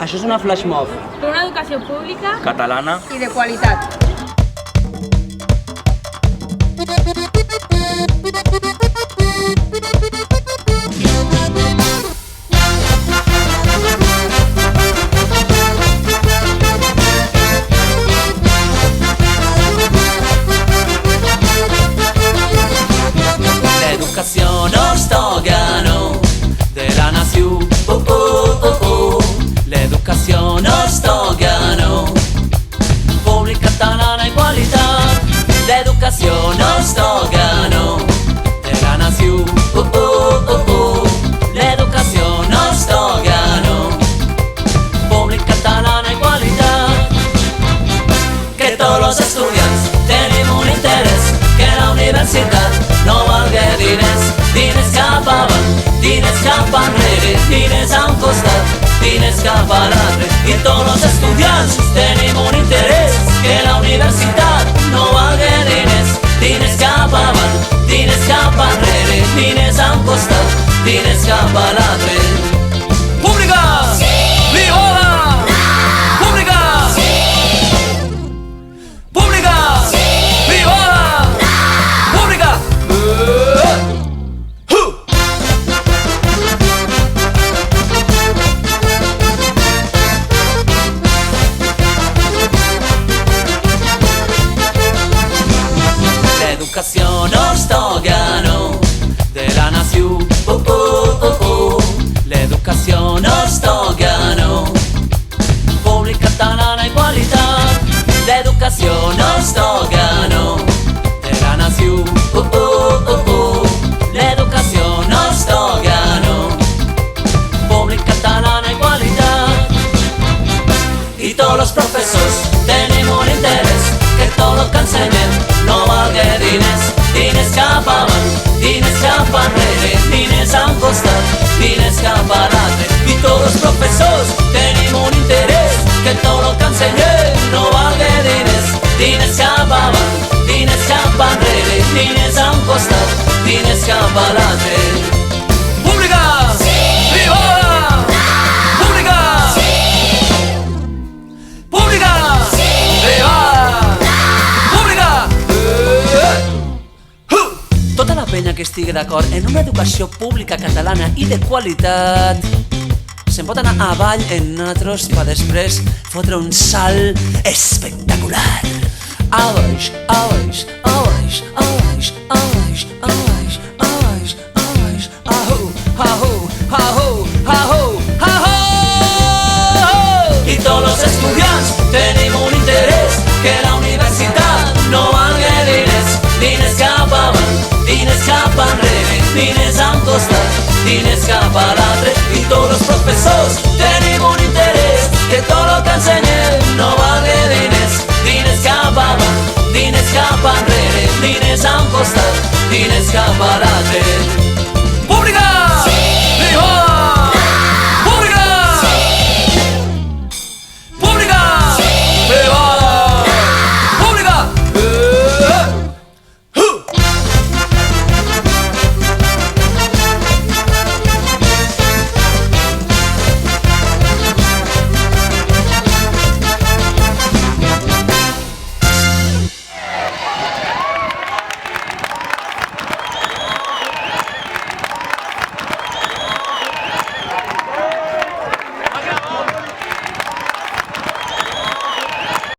Això és una flash mob Per una educació pública catalana. i de qualitat. L'educació nostra de la nació. L'educació nostra pública catalana i qualitat. L'educació nostra de la nació. L'educació nostra pública catalana i qualitat. Que tots los estudiants tenim un interès, que la universitat no valga diners, diners cap avant, diners cap enrere, diners a un costat, diners cap a l'altre. I tots els estudiants tenim un interès, que la universitat no valga diners, diners cap avant, diners cap enrere, diners a un costat, diners cap a l'altre. Pública! Sí! Privada! No! Pública! Sí! Pública! Sí! Privada! No! Pública! L'educació nostra de la nació. L'educació nostra pública catalana i qualitat. L'educació nostra de la nació. L'educació nostra pública catalana i qualitat. I tots els professors tenim un interès, que tot el que ensenyem no valga diners, diners cap avant, diners cap enrere, diners a un costat, diners cap a l'altre. I tots els professors tenim un interès, que tot el que ensenyem no valga diners, diners cap avant, diners cap enrere, diners a un costat, diners cap a l'altre. Pública! Sí! Privada! No! Pública! Sí! Pública! Sí! Privada! No! Pública! Tota la penya que estigui d'acord en una educació pública catalana i de qualitat se'n pot anar avall en nosaltres per després fotre un salt espectacular. A baix, a baix, a baix, a baix, a baix, a baix, a baix, a baix, ahu, ahu, ahu, ahu, ahu. I tots els estudiants tenim un interès, que la universitat no valga diners, diners cap avant, diners cap enrere, diners a un costat, diners cap a l'altre. I tots els professors tenim un interès, que tot el que ensenyem no valga diners, diners cap avant, diners cap enrere, diners a un costat, diners cap a l'altre.